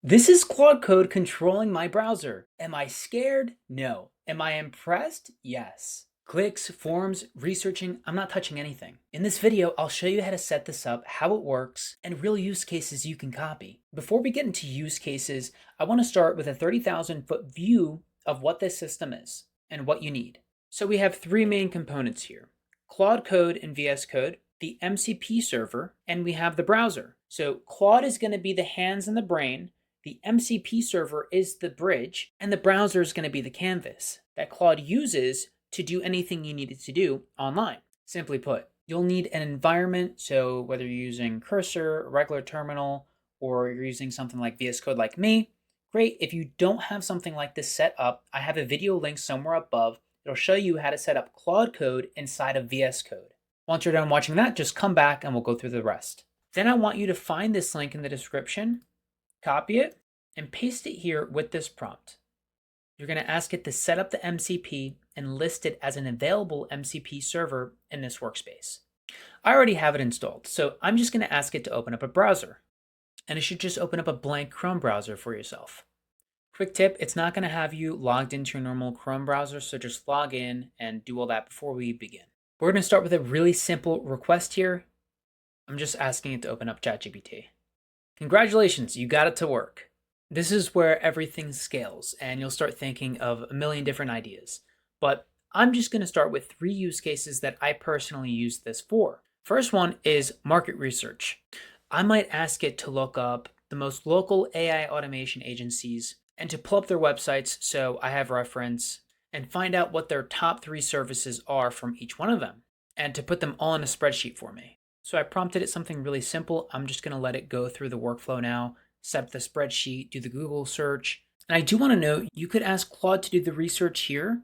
This is Claude Code controlling my browser. Am I scared? No. Am I impressed? Yes. Clicks, forms, researching, I'm not touching anything. In this video, I'll show you how to set this up, how it works, and real use cases you can copy. Before we get into use cases, I want to start with a 30,000-foot view of what this system is and what you need. So we have three main components here: Claude Code and VS Code, the MCP server, and we have the browser. So Claude is going to be the hands and the brain. The MCP server is the bridge, and the browser is going to be the canvas that Claude uses to do anything you need it to do online. Simply put, you'll need an environment, so whether you're using Cursor, a regular terminal, or you're using something like VS Code like me, great. If you don't have something like this set up, I have a video link somewhere above. It'll show you how to set up Claude Code inside of VS Code. Once you're done watching that, just come back and we'll go through the rest. Then I want you to find this link in the description, copy it, and paste it here with this prompt. You're going to ask it to set up the MCP and list it as an available MCP server in this workspace. I already have it installed, so I'm just going to ask it to open up a browser. And it should just open up a blank Chrome browser for yourself. Quick tip, it's not going to have you logged into your normal Chrome browser, so just log in and do all that before we begin. We're going to start with a really simple request here. I'm just asking it to open up ChatGPT. Congratulations, you got it to work. This is where everything scales and you'll start thinking of a million different ideas. But I'm just going to start with three use cases that I personally use this for. First one is market research. I might ask it to look up the most local AI automation agencies and to pull up their websites so I have reference and find out what their top 3 services are from each one of them and to put them all in a spreadsheet for me. So I prompted it something really simple. I'm just going to let it go through the workflow now, set up the spreadsheet, do the Google search. And I do want to note, you could ask Claude to do the research here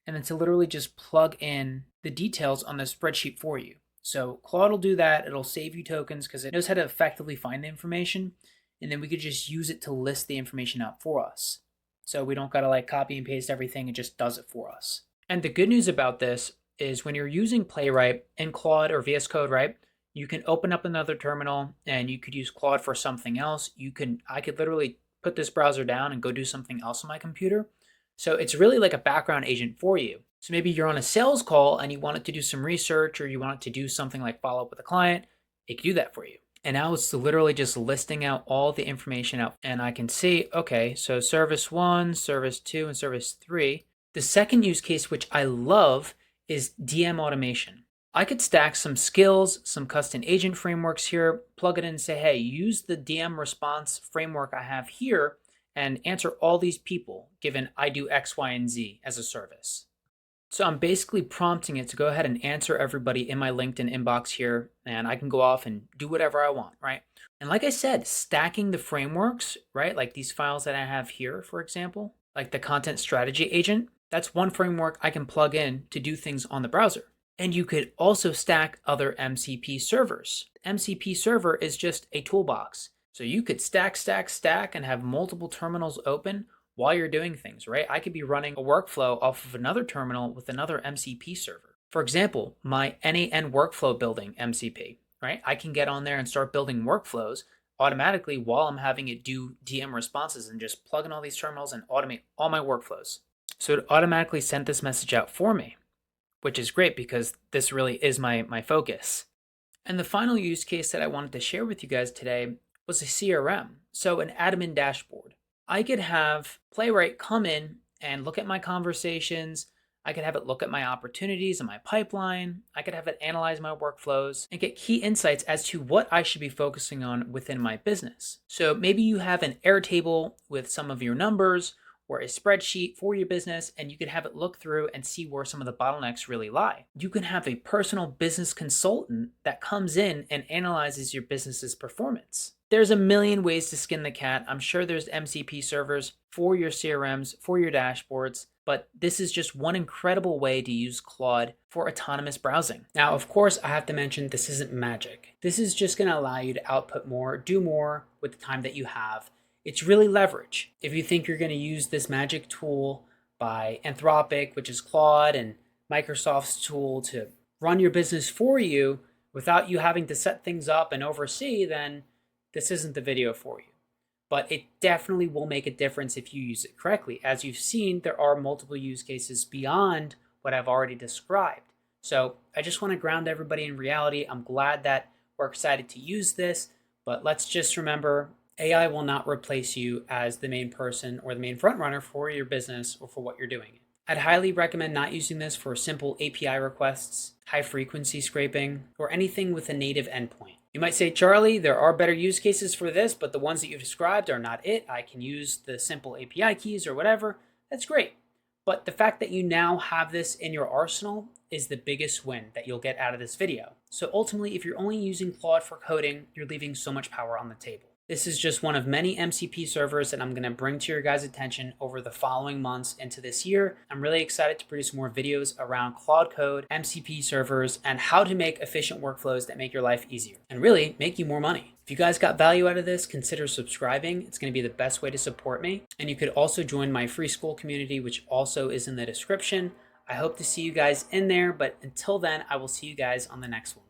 and then to literally just plug in the details on the spreadsheet for you. So Claude will do that. It'll save you tokens because it knows how to effectively find the information. And then we could just use it to list the information out for us. So we don't got to like copy and paste everything. It just does it for us. And the good news about this is when you're using Playwright in Claude or VS Code, right? You can open up another terminal and you could use Claude for something else. I could literally put this browser down and go do something else on my computer. So it's really like a background agent for you. So maybe you're on a sales call and you want it to do some research or you want it to do something like follow up with a client. It can do that for you. And now it's literally just listing out all the information out. And I can see, okay, so service 1, service 2, and service 3. The second use case, which I love, is DM automation. I could stack some skills, some custom agent frameworks here, plug it in and say, hey, use the DM response framework I have here and answer all these people given I do X, Y, and Z as a service. So I'm basically prompting it to go ahead and answer everybody in my LinkedIn inbox here, and I can go off and do whatever I want, right? And like I said, stacking the frameworks, right? Like these files that I have here, for example, like the content strategy agent, that's one framework I can plug in to do things on the browser. And you could also stack other MCP servers. The MCP server is just a toolbox. So you could stack, and have multiple terminals open while you're doing things, right? I could be running a workflow off of another terminal with another MCP server. For example, my NAN workflow building MCP, right? I can get on there and start building workflows automatically while I'm having it do DM responses and just plug in all these terminals and automate all my workflows. So it automatically sent this message out for me, which is great because this really is my focus. And the final use case that I wanted to share with you guys today was a CRM, so an admin dashboard. I could have Playwright come in and look at my conversations. I could have it look at my opportunities and my pipeline. I could have it analyze my workflows and get key insights as to what I should be focusing on within my business. So maybe you have an Airtable with some of your numbers or a spreadsheet for your business, and you can have it look through and see where some of the bottlenecks really lie. You can have a personal business consultant that comes in and analyzes your business's performance. There's a million ways to skin the cat. I'm sure there's MCP servers for your CRMs, for your dashboards, but this is just one incredible way to use Claude for autonomous browsing. Now, of course, I have to mention this isn't magic. This is just going to allow you to output more, do more with the time that you have. It's really leverage. If you think you're going to use this magic tool by Anthropic, which is Claude, and Microsoft's tool to run your business for you without you having to set things up and oversee, then this isn't the video for you. but it definitely will make a difference if you use it correctly. As you've seen, there are multiple use cases beyond what I've already described. So I just want to ground everybody in reality. I'm glad that we're excited to use this, but let's just remember AI will not replace you as the main person or the main front runner for your business or for what you're doing. I'd highly recommend not using this for simple API requests, high frequency scraping, or anything with a native endpoint. You might say, Charlie, there are better use cases for this, but the ones that you've described are not it. I can use the simple API keys or whatever. That's great. But the fact that you now have this in your arsenal is the biggest win that you'll get out of this video. So ultimately, if you're only using Claude for coding, you're leaving so much power on the table. This is just one of many MCP servers that I'm going to bring to your guys' attention over the following months into this year. I'm really excited to produce more videos around Claude Code, MCP servers, and how to make efficient workflows that make your life easier and really make you more money. If you guys got value out of this, consider subscribing. It's going to be the best way to support me. And you could also join my free school community, which also is in the description. I hope to see you guys in there, but until then, I will see you guys on the next one.